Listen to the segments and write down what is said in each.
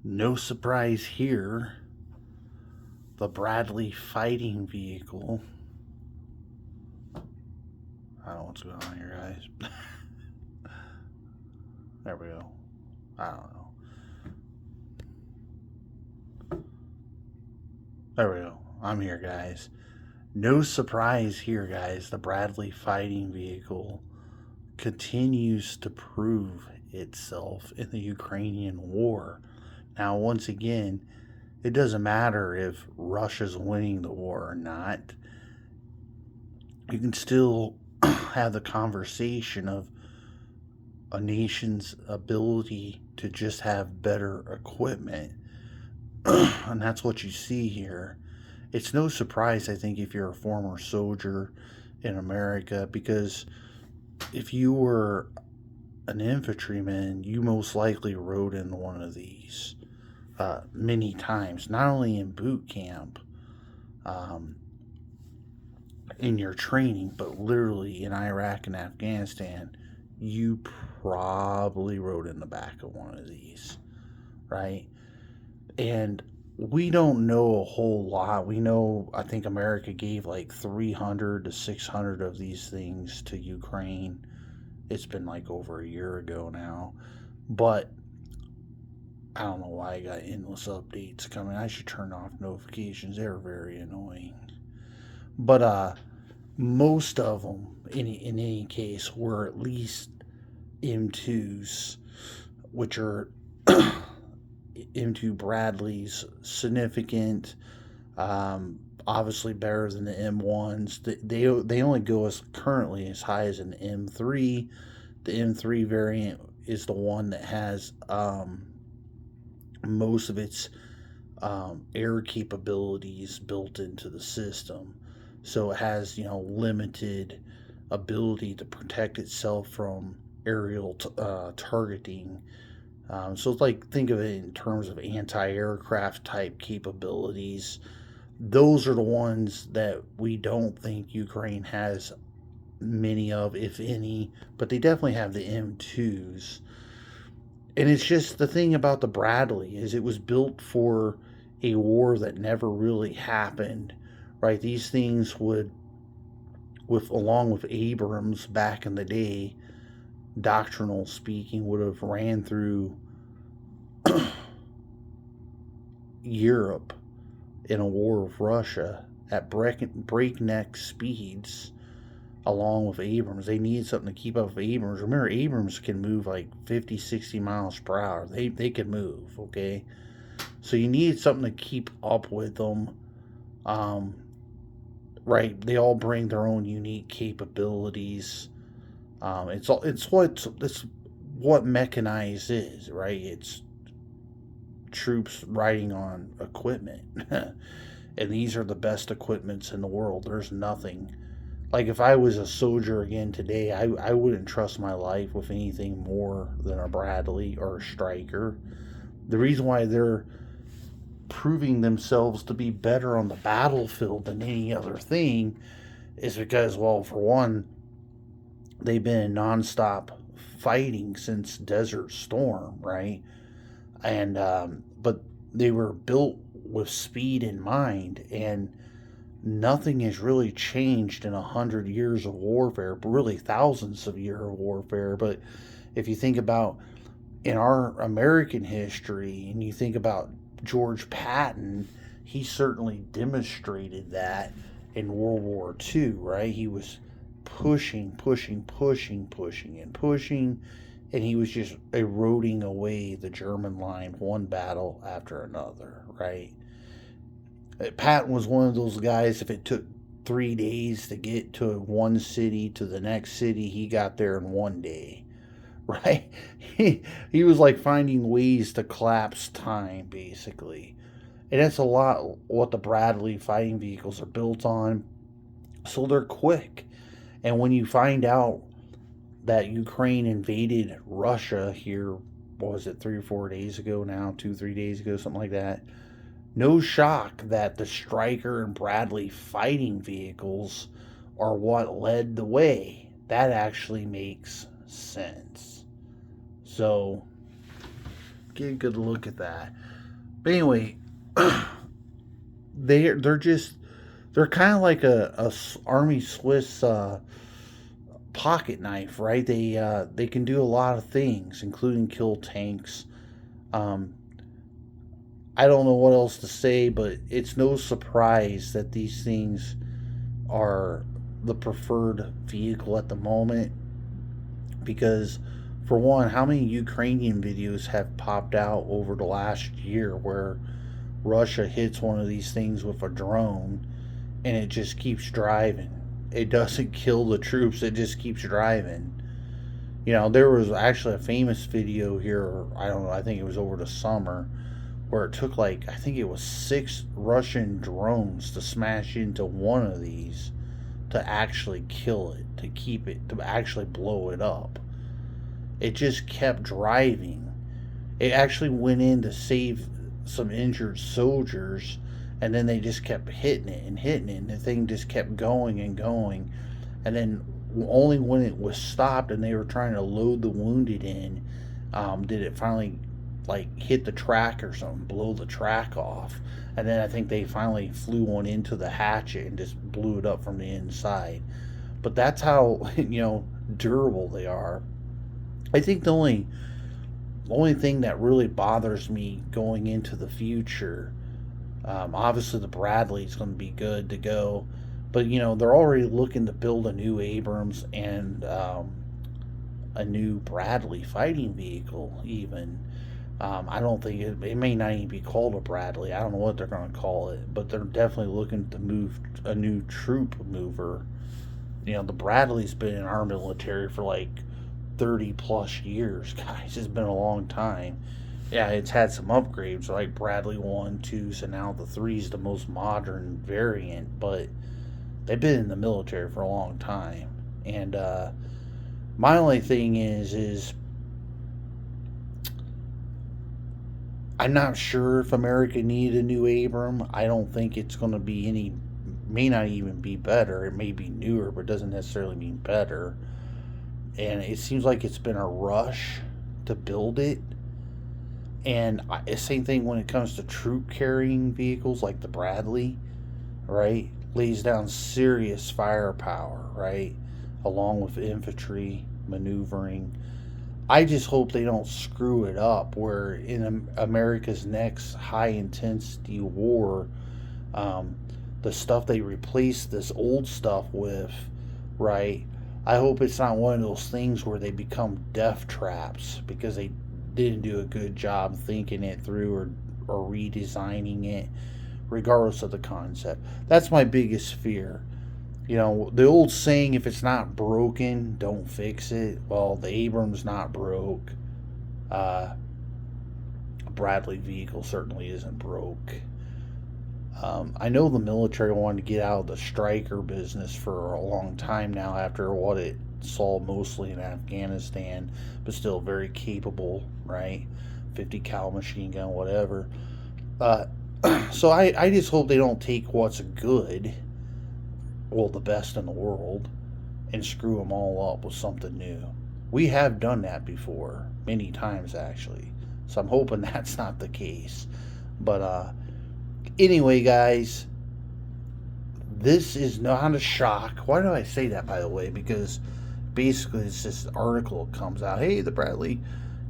No surprise here, the Bradley fighting vehicle. I don't know what's going on here, guys. There we go. I don't know. There we go. I'm here, guys. No surprise here, guys. The Bradley fighting vehicle continues to prove itself in the Ukrainian war. Now, once again, it doesn't matter if Russia's winning the war or not. You can still have the conversation of a nation's ability to just have better equipment. And that's what you see here. It's no surprise, I think, if you're a former soldier in America, because if you were an infantryman, you most likely rode in one of these many times, not only in boot camp, um, in your training, but literally in Iraq and Afghanistan, you probably rode in the back of one of these, right? And we don't know a whole lot. We know, I think America gave like 300 to 600 of these things to Ukraine. It's been like over a year ago now. But I don't know why I got endless updates coming. I should turn off notifications. They're very annoying. But most of them, in any case, were at least M2s, which are M2 Bradley's significant. Obviously better than the M1s. They only go as currently as high as an M3. The M3 variant is the one that has most of its air capabilities built into the system. So it has, limited ability to protect itself from aerial targeting. So it's like, think of it in terms of anti-aircraft type capabilities. Those are the ones that we don't think Ukraine has many of, if any, but they definitely have the M2s. And it's just the thing about the Bradley is it was built for a war that never really happened, right? These things would, with along with Abrams back in the day, doctrinal speaking, would have ran through Europe in a war with Russia at breakneck speeds along with Abrams. They needed something to keep up with Abrams. Remember, Abrams can move like 50, 60 miles per hour. They can move, okay? So you need something to keep up with them. Right? They all bring their own unique capabilities. It's what mechanized is, right? It's troops riding on equipment. And these are the best equipments in the world. There's nothing. Like, if I was a soldier again today, I wouldn't trust my life with anything more than a Bradley or a Striker. The reason why they're proving themselves to be better on the battlefield than any other thing is because, well, for one, they've been in nonstop fighting since Desert Storm, right? And but they were built with speed in mind, and nothing has really changed in 100 years of warfare, but really thousands of years of warfare. But if you think about in our American history, and you think about George Patton, he certainly demonstrated that in World War II, right? He was pushing, pushing, pushing, pushing, and pushing, and he was just eroding away the German line one battle after another, right? Patton was one of those guys, if it took 3 days to get to one city to the next city, he got there in one day, right? He was like finding ways to collapse time, basically. And that's a lot what the Bradley fighting vehicles are built on. So they're quick. And when you find out that Ukraine invaded Russia here, what was it, 3 or 4 days ago now, 2, 3 days ago, something like that. No shock that the Striker and Bradley fighting vehicles are what led the way. That actually makes sense. So, Get a good look at that. But anyway, they're kind of like a army Swiss pocket knife, right? They can do a lot of things, including kill tanks. Um, I don't know what else to say, but it's no surprise that these things are the preferred vehicle at the moment because, for one, how many Ukrainian videos have popped out over the last year where Russia hits one of these things with a drone and it just keeps driving? It doesn't kill the troops, it just keeps driving. You know, there was actually a famous video here, I don't know, I think it was over the summer, where it took like, I think it was 6 Russian drones to smash into one of these to actually kill it, to keep it, to actually blow it up. It just kept driving. It actually went in to save some injured soldiers, and then they just kept hitting it and hitting it, and the thing just kept going and going. And then only when it was stopped and they were trying to load the wounded in, did it finally like hit the track or something, blow the track off. And then I think they finally flew one into the hatchet and just blew it up from the inside. But that's how durable they are. I think the only thing that really bothers me going into the future, obviously the Bradley is going to be good to go, but they're already looking to build a new Abrams and a new Bradley fighting vehicle. Even I don't think it may not even be called a Bradley. I don't know what they're going to call it, but they're definitely looking to move a new troop mover. The Bradley's been in our military for like 30 plus years, guys. It's been a long time. Yeah, it's had some upgrades like Bradley 1, 2s, and now the 3's the most modern variant, but they've been in the military for a long time. And my only thing is I'm not sure if America needed a new Abram. I don't think it's going to be may not even be better. It may be newer, but it doesn't necessarily mean better. And it seems like it's been a rush to build it. And same thing when it comes to troop carrying vehicles like the Bradley, right? Lays down serious firepower, right? Along with infantry maneuvering. I just hope they don't screw it up where in America's next high intensity war, the stuff they replace this old stuff with, right? I hope it's not one of those things where they become death traps because they didn't do a good job thinking it through or redesigning it, regardless of the concept. That's my biggest fear. The old saying, if it's not broken, don't fix it. Well, the Abrams not broke. A Bradley vehicle certainly isn't broke. I know the military wanted to get out of the Stryker business for a long time now after what it saw mostly in Afghanistan, but still very capable, right? 50 cal machine gun, whatever. So I just hope they don't take what's good, well, the best in the world, and screw them all up with something new. We have done that before, many times actually. So I'm hoping that's not the case. But anyway, guys, this is not a shock. Why do I say that, by the way? Because basically it's this article comes out. Hey, the Bradley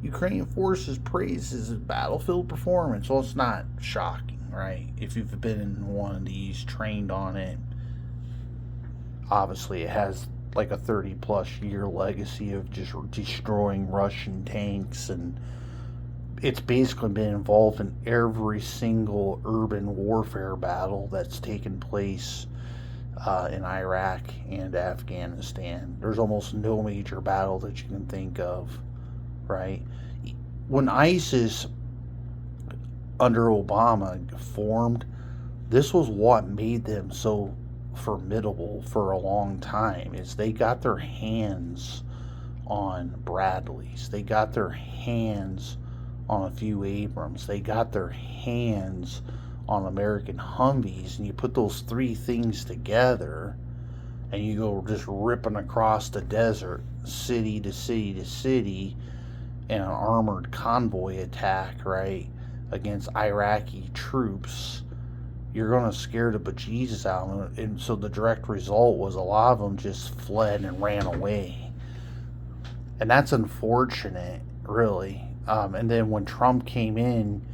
Ukrainian forces praises his battlefield performance. Well, it's not shocking, right? If you've been in one of these, trained on it, obviously it has like a 30 plus year legacy of just destroying Russian tanks, and it's basically been involved in every single urban warfare battle that's taken place in Iraq and Afghanistan. There's almost no major battle that you can think of, right? When ISIS under Obama formed, this was what made them so formidable for a long time, is they got their hands on Bradleys. They got their hands on a few Abrams. They got their hands on American Humvees, and you put those three things together and you go just ripping across the desert, city to city to city, in an armored convoy attack, right, against Iraqi troops, you're going to scare the bejesus out of them. And so the direct result was a lot of them just fled and ran away. And that's unfortunate, really. And then when Trump came in,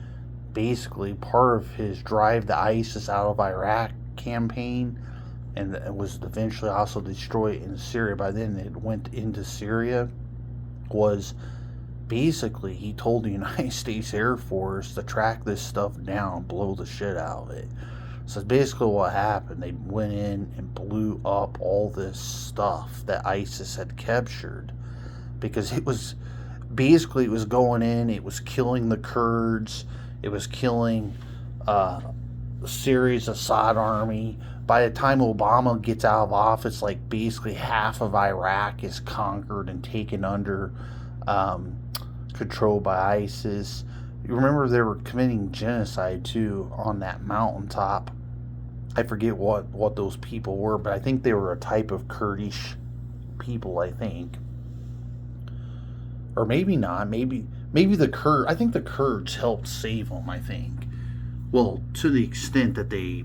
basically part of his drive the ISIS out of Iraq campaign, and it was eventually also destroyed in Syria. By then it went into Syria, was basically he told the United States Air Force to track this stuff down, blow the shit out of it. So basically what happened, they went in and blew up all this stuff that ISIS had captured, because it was going in, it was killing the Kurds, it was killing Syria's Assad army. By the time Obama gets out of office, like basically half of Iraq is conquered and taken under control by ISIS. You remember they were committing genocide too on that mountaintop. I forget what those people were, but I think they were a type of Kurdish people, I think. Or maybe not. Maybe the Kurds. I think the Kurds helped save them, I think. Well, to the extent that they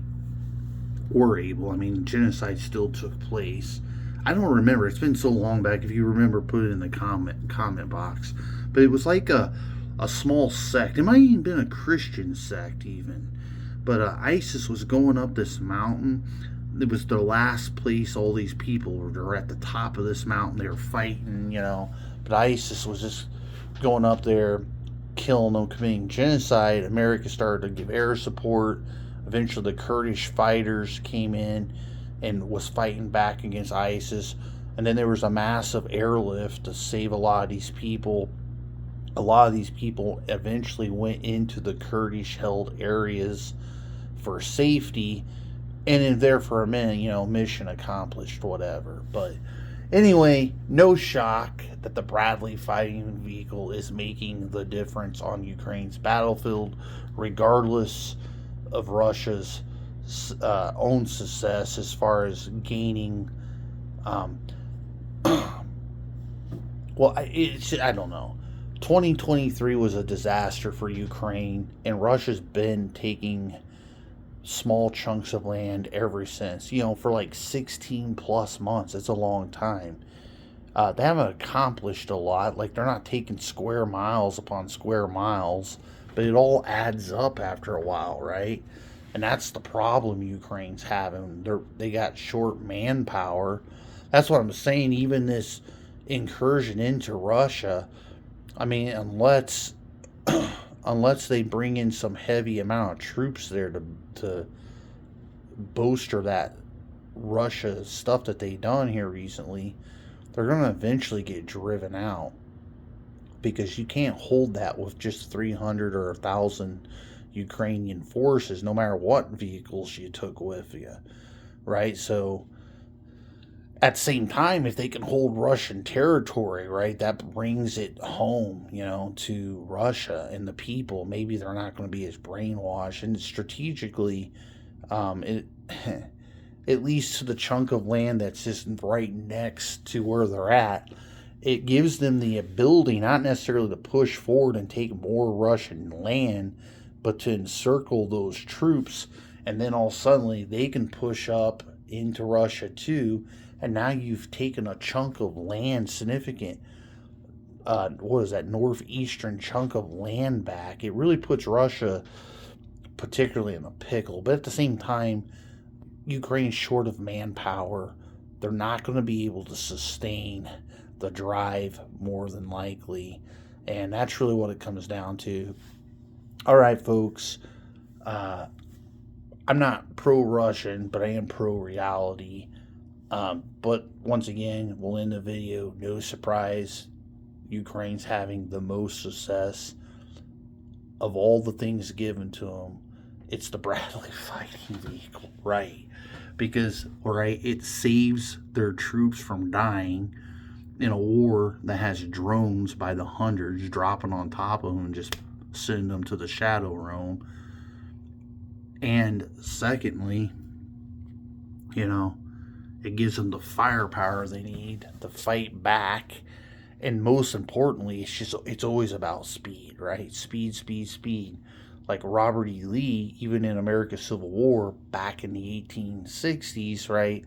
were able. I mean, genocide still took place. I don't remember. It's been so long back. If you remember, put it in the comment box. But it was like a small sect. It might have even been a Christian sect even. But ISIS was going up this mountain. It was the last place all these people were at the top of this mountain. They were fighting, you know. But ISIS was just going up there, killing them, committing genocide. America started to give air support. Eventually the Kurdish fighters came in and was fighting back against ISIS. And then there was a massive airlift to save a lot of these people. A lot of these people eventually went into the Kurdish-held areas for safety. And in there for a minute, you know, mission accomplished, whatever. But anyway, no shock that the Bradley fighting vehicle is making the difference on Ukraine's battlefield, regardless of Russia's own success as far as gaining. Well, I don't know. 2023 was a disaster for Ukraine, and Russia's been taking small chunks of land ever since, you know, for like 16 plus months. It's a long time. They haven't accomplished a lot. Like, they're not taking square miles upon square miles, but it all adds up after a while, right? And that's the problem Ukraine's having. They got short manpower. That's what I'm saying. Even this incursion into Russia, I mean, unless they bring in some heavy amount of troops there to bolster that Russia stuff that they done here recently, they're going to eventually get driven out, because you can't hold that with just 300 or 1,000 Ukrainian forces, no matter what vehicles you took with you, right? So at the same time, if they can hold Russian territory, right, that brings it home, you know, to Russia and the people. Maybe they're not going to be as brainwashed. And strategically, it at least to the chunk of land that's just right next to where they're at, it gives them the ability not necessarily to push forward and take more Russian land, but to encircle those troops, and then all suddenly they can push up into Russia too. And now you've taken a chunk of land, significant, northeastern chunk of land back. It really puts Russia particularly in a pickle. But at the same time, Ukraine's short of manpower. They're not going to be able to sustain the drive, more than likely. And that's really what it comes down to. All right, folks. I'm not pro-Russian, but I am pro-reality. But once again, we'll end the video. No surprise, Ukraine's having the most success of all the things given to them. It's the Bradley fighting vehicle, right? Because, right, it saves their troops from dying in a war that has drones by the hundreds dropping on top of them and just sending them to the shadow realm. And secondly, you know, it gives them the firepower they need to fight back And most importantly, it's always about speed, right? Speed, speed, speed. Like Robert E. Lee, even in America's Civil War back in the 1860s, right?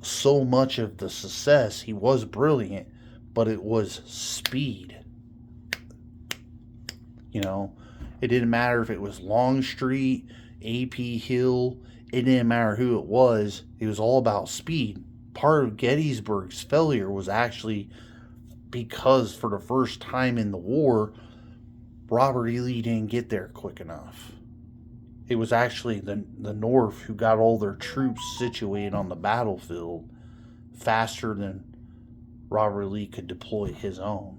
So much of the success, he was brilliant, but it was speed. You know, it didn't matter if it was Longstreet, A.P. Hill, it didn't matter who it was all about speed. Part of Gettysburg's failure was actually because for the first time in the war, Robert E. Lee didn't get there quick enough. It was actually the North who got all their troops situated on the battlefield faster than Robert E. Lee could deploy his own.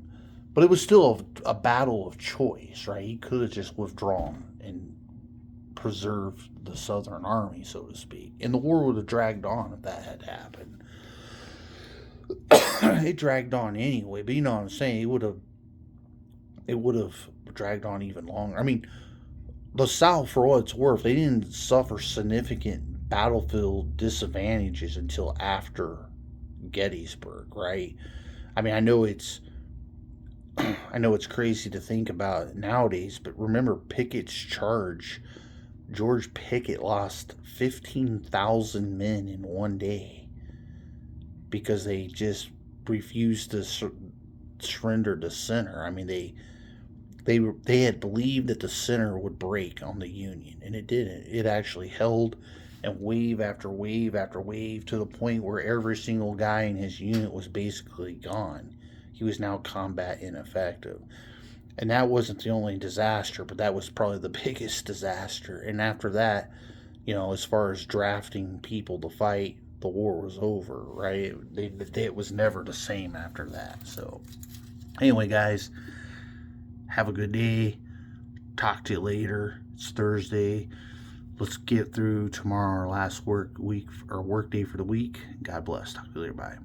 But it was still a battle of choice, right? He could have just withdrawn and preserved the Southern Army, so to speak. And the war would have dragged on if that had happened. It dragged on anyway, but you know what I'm saying? It would have dragged on even longer. I mean, the South, for what it's worth, they didn't suffer significant battlefield disadvantages until after Gettysburg, right? I mean, I know it's crazy to think about it nowadays, but remember Pickett's charge. George Pickett lost 15,000 men in one day because they just refused to surrender the center. I mean, they had believed that the center would break on the Union, and it didn't. It actually held, and wave after wave after wave, to the point where every single guy in his unit was basically gone. He was now combat ineffective. And that wasn't the only disaster, but that was probably the biggest disaster. And after that, you know, as far as drafting people to fight, the war was over, right? It was never the same after that. So, anyway, guys, have a good day. Talk to you later. It's Thursday. Let's get through tomorrow, our last work day for the week. God bless. Talk to you later. Bye.